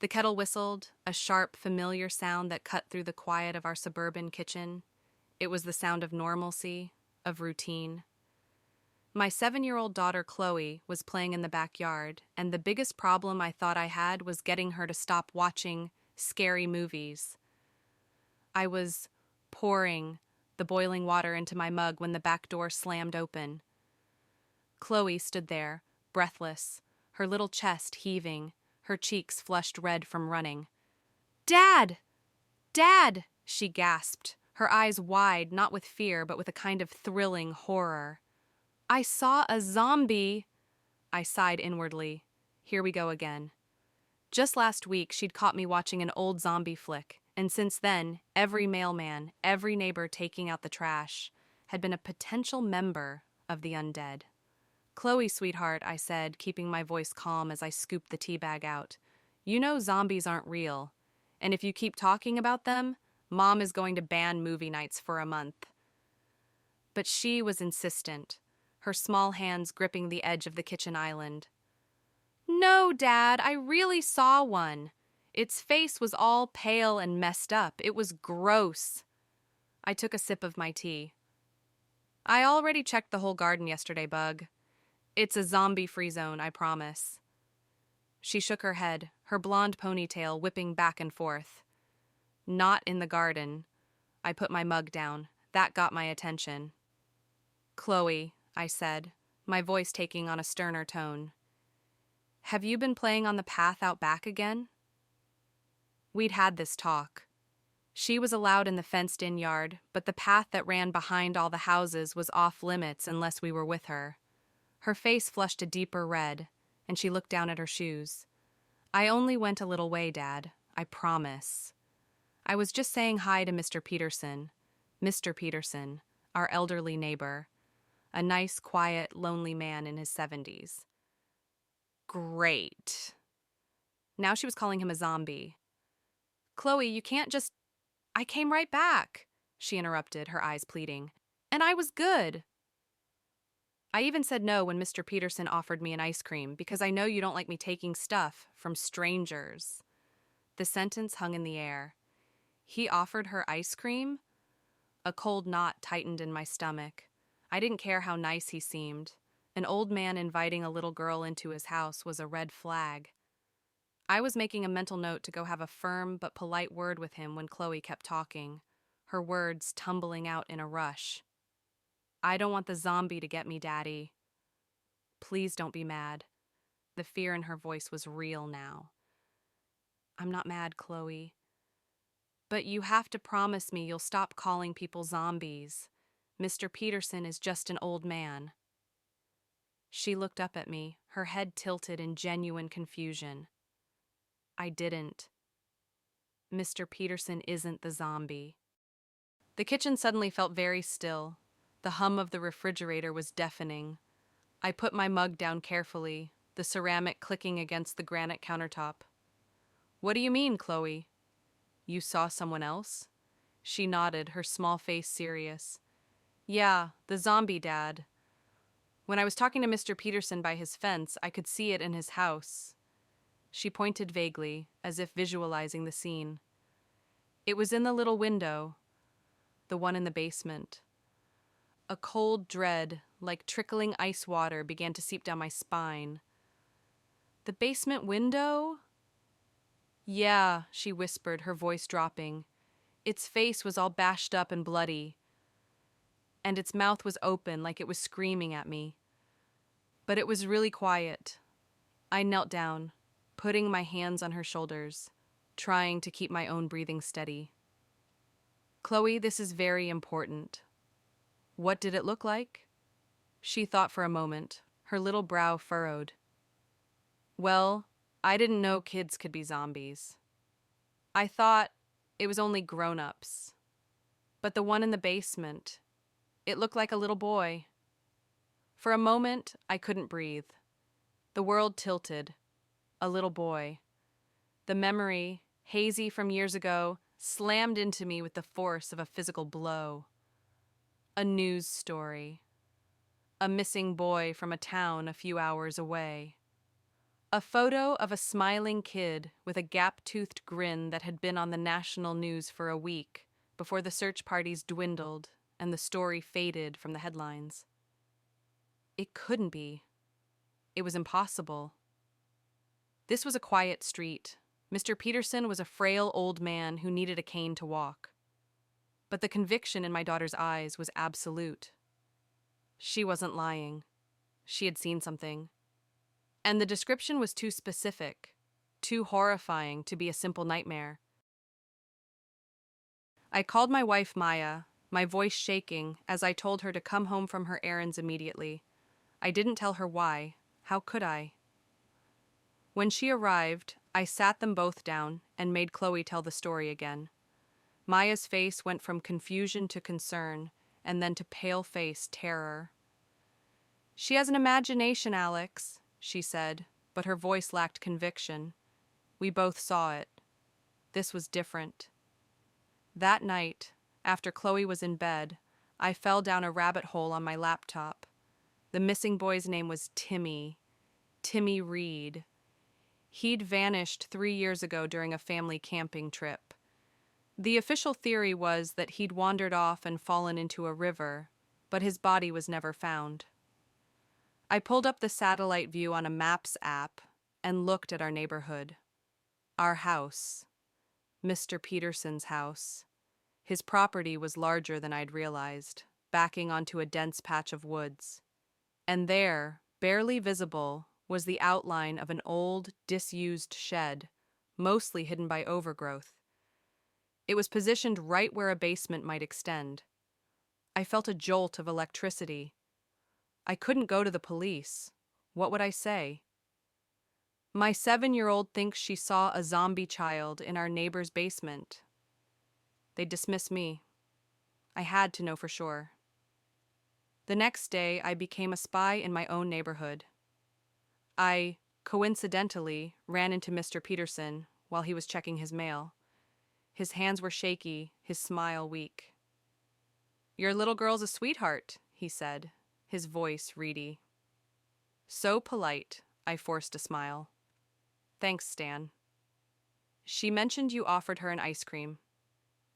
The kettle whistled, a sharp, familiar sound that cut through the quiet of our suburban kitchen. It was the sound of normalcy, of routine. My 7-year-old daughter Chloe was playing in the backyard, and the biggest problem I thought I had was getting her to stop watching scary movies. I was pouring the boiling water into my mug when the back door slammed open. Chloe stood there, breathless, her little chest heaving, her cheeks flushed red from running. "Dad! Dad!" she gasped, her eyes wide, not with fear, but with a kind of thrilling horror. "I saw a zombie!" I sighed inwardly. Here we go again. Just last week, she'd caught me watching an old zombie flick, and since then, every mailman, every neighbor taking out the trash, had been a potential member of the undead. "Chloe, sweetheart," I said, keeping my voice calm as I scooped the tea bag out. "You know zombies aren't real, and if you keep talking about them, Mom is going to ban movie nights for a month." But she was insistent, her small hands gripping the edge of the kitchen island. "No, Dad, I really saw one. Its face was all pale and messed up. It was gross." I took a sip of my tea. "I already checked the whole garden yesterday, Bug. It's a zombie-free zone, I promise." She shook her head, her blonde ponytail whipping back and forth. "Not in the garden." I put my mug down. That got my attention. "Chloe," I said, my voice taking on a sterner tone, "have you been playing on the path out back again?" We'd had this talk. She was allowed in the fenced-in yard, but the path that ran behind all the houses was off-limits unless we were with her. Her face flushed a deeper red, and she looked down at her shoes. "I only went a little way, Dad. I promise. I was just saying hi to Mr. Peterson. Mr. Peterson, our elderly neighbor. A nice, quiet, lonely man in his 70s. Great. Now she was calling him a zombie. "Chloe, you can't just—" "I came right back," she interrupted, her eyes pleading. "And I was good. I even said no when Mr. Peterson offered me an ice cream, because I know you don't like me taking stuff from strangers." The sentence hung in the air. He offered her ice cream? A cold knot tightened in my stomach. I didn't care how nice he seemed. An old man inviting a little girl into his house was a red flag. I was making a mental note to go have a firm but polite word with him when Chloe kept talking, her words tumbling out in a rush. "I don't want the zombie to get me, Daddy. Please don't be mad." The fear in her voice was real now. "I'm not mad, Chloe. But you have to promise me you'll stop calling people zombies. Mr. Peterson is just an old man." She looked up at me, her head tilted in genuine confusion. I didn't. Mr. Peterson isn't the zombie. The kitchen suddenly felt very still. The hum of the refrigerator was deafening. I put my mug down carefully, the ceramic clicking against the granite countertop. "What do you mean, Chloe? You saw someone else?" She nodded, her small face serious. "Yeah, the zombie, Dad. When I was talking to Mr. Peterson by his fence, I could see it in his house." She pointed vaguely, as if visualizing the scene. "It was in the little window, the one in the basement." A cold dread, like trickling ice water, began to seep down my spine. "The basement window?" "Yeah," she whispered, her voice dropping. "Its face was all bashed up and bloody, and its mouth was open like it was screaming at me. But it was really quiet." I knelt down, putting my hands on her shoulders, trying to keep my own breathing steady. "Chloe, this is very important. What did it look like?" She thought for a moment, her little brow furrowed. "Well, I didn't know kids could be zombies. I thought it was only grown-ups. But the one in the basement, it looked like a little boy." For a moment, I couldn't breathe. The world tilted. A little boy. The memory, hazy from years ago, slammed into me with the force of a physical blow. A news story. A missing boy from a town a few hours away. A photo of a smiling kid with a gap-toothed grin that had been on the national news for a week before the search parties dwindled and the story faded from the headlines. It couldn't be. It was impossible. This was a quiet street. Mr. Peterson was a frail old man who needed a cane to walk. But the conviction in my daughter's eyes was absolute. She wasn't lying. She had seen something. And the description was too specific, too horrifying to be a simple nightmare. I called my wife Maya, my voice shaking as I told her to come home from her errands immediately. I didn't tell her why. How could I? When she arrived, I sat them both down and made Chloe tell the story again. Maya's face went from confusion to concern, and then to pale-faced terror. "She has an imagination, Alex," she said, but her voice lacked conviction. We both saw it. This was different. That night, after Chloe was in bed, I fell down a rabbit hole on my laptop. The missing boy's name was Timmy Reed. He'd vanished 3 years ago during a family camping trip. The official theory was that he'd wandered off and fallen into a river, but his body was never found. I pulled up the satellite view on a Maps app and looked at our neighborhood. Our house. Mr. Peterson's house. His property was larger than I'd realized, backing onto a dense patch of woods. And there, barely visible, was the outline of an old, disused shed, mostly hidden by overgrowth. It was positioned right where a basement might extend. I felt a jolt of electricity. I couldn't go to the police. What would I say? My 7-year-old thinks she saw a zombie child in our neighbor's basement. They'd dismiss me. I had to know for sure. The next day, I became a spy in my own neighborhood. I, coincidentally, ran into Mr. Peterson while he was checking his mail. His hands were shaky, his smile weak. "Your little girl's a sweetheart," he said, his voice reedy. So polite, I forced a smile. "Thanks, Stan." "She mentioned you offered her an ice cream.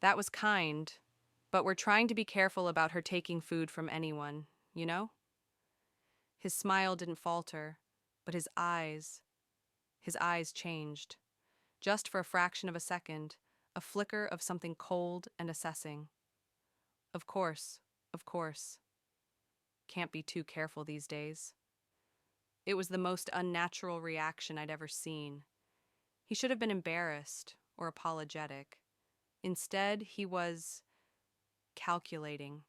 That was kind, but we're trying to be careful about her taking food from anyone, you know?" His smile didn't falter, but his eyes changed. Just for a fraction of a second, a flicker of something cold and assessing. Of course. Can't be too careful these days. It was the most unnatural reaction I'd ever seen. He should have been embarrassed or apologetic. Instead, he was calculating.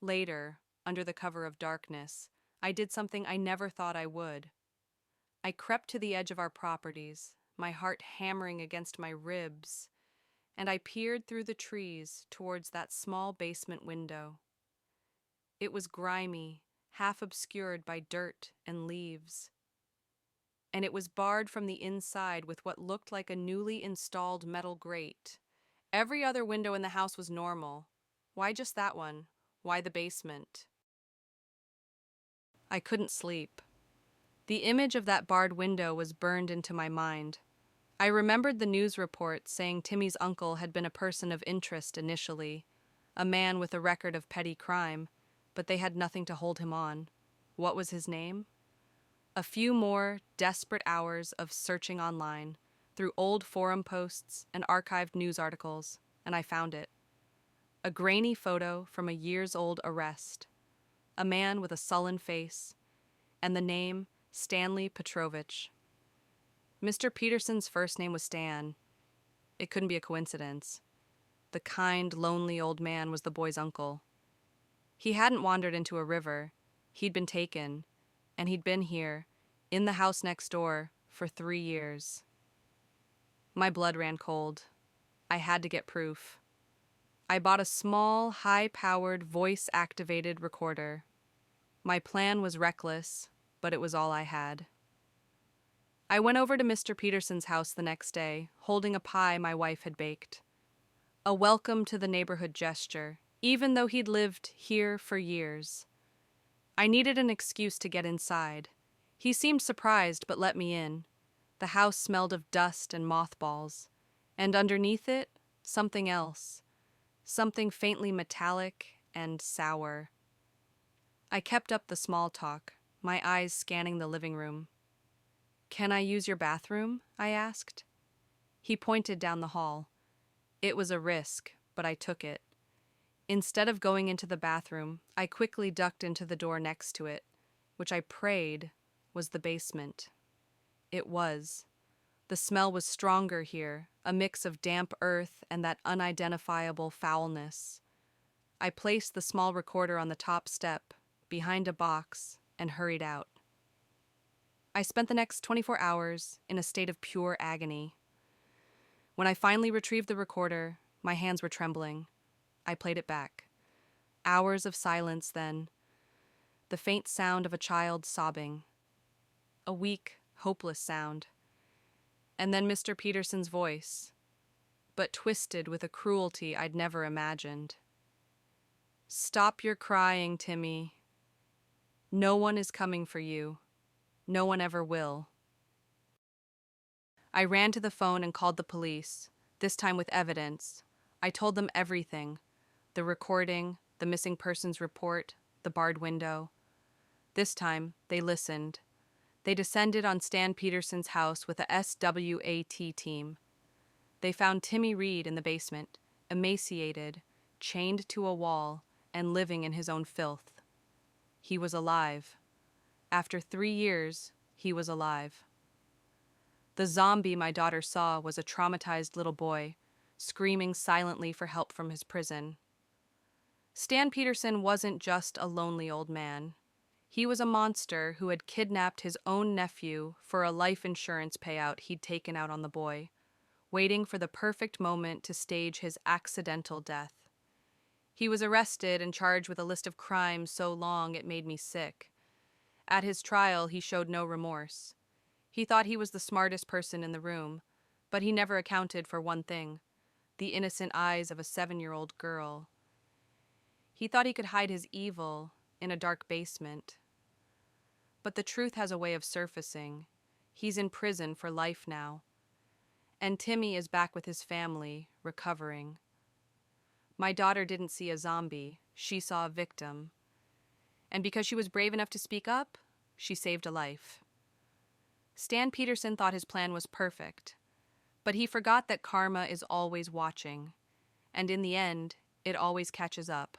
Later, under the cover of darkness, I did something I never thought I would. I crept to the edge of our properties, my heart hammering against my ribs, and I peered through the trees towards that small basement window. It was grimy, half obscured by dirt and leaves. And it was barred from the inside with what looked like a newly installed metal grate. Every other window in the house was normal. Why just that one? Why the basement? I couldn't sleep. The image of that barred window was burned into my mind. I remembered the news report saying Timmy's uncle had been a person of interest initially, a man with a record of petty crime, but they had nothing to hold him on. What was his name? A few more desperate hours of searching online, through old forum posts and archived news articles, and I found it. A grainy photo from a years-old arrest. A man with a sullen face, and the name Stanley Petrovich. Mr. Peterson's first name was Stan. It couldn't be a coincidence. The kind, lonely old man was the boy's uncle. He hadn't wandered into a river. He'd been taken, and he'd been here, in the house next door, for 3 years. My blood ran cold. I had to get proof. I bought a small, high-powered, voice-activated recorder. My plan was reckless, but it was all I had. I went over to Mr. Peterson's house the next day, holding a pie my wife had baked. A welcome to the neighborhood gesture, even though he'd lived here for years. I needed an excuse to get inside. He seemed surprised but let me in. The house smelled of dust and mothballs, and underneath it, something else, something faintly metallic and sour. I kept up the small talk, my eyes scanning the living room. "Can I use your bathroom?" I asked. He pointed down the hall. It was a risk, but I took it. Instead of going into the bathroom, I quickly ducked into the door next to it, which I prayed was the basement. It was. The smell was stronger here, a mix of damp earth and that unidentifiable foulness. I placed the small recorder on the top step, behind a box, and hurried out. I spent the next 24 hours in a state of pure agony. When I finally retrieved the recorder, my hands were trembling. I played it back. Hours of silence then, the faint sound of a child sobbing. A weak, hopeless sound. And then Mr. Peterson's voice, but twisted with a cruelty I'd never imagined. "Stop your crying, Timmy. No one is coming for you. No one ever will." I ran to the phone and called the police, this time with evidence. I told them everything: the recording, the missing persons report, the barred window. This time, they listened. They descended on Stan Peterson's house with a SWAT team. They found Timmy Reed in the basement, emaciated, chained to a wall, and living in his own filth. He was alive. After 3 years, he was alive. The zombie my daughter saw was a traumatized little boy, screaming silently for help from his prison. Stan Peterson wasn't just a lonely old man. He was a monster who had kidnapped his own nephew for a life insurance payout he'd taken out on the boy, waiting for the perfect moment to stage his accidental death. He was arrested and charged with a list of crimes so long it made me sick. At his trial, he showed no remorse. He thought he was the smartest person in the room, but he never accounted for one thing: the innocent eyes of a 7-year-old girl. He thought he could hide his evil in a dark basement. But the truth has a way of surfacing. He's in prison for life now. And Timmy is back with his family, recovering. My daughter didn't see a zombie, she saw a victim. And because she was brave enough to speak up, she saved a life. Stan Peterson thought his plan was perfect, but he forgot that karma is always watching, and in the end, it always catches up.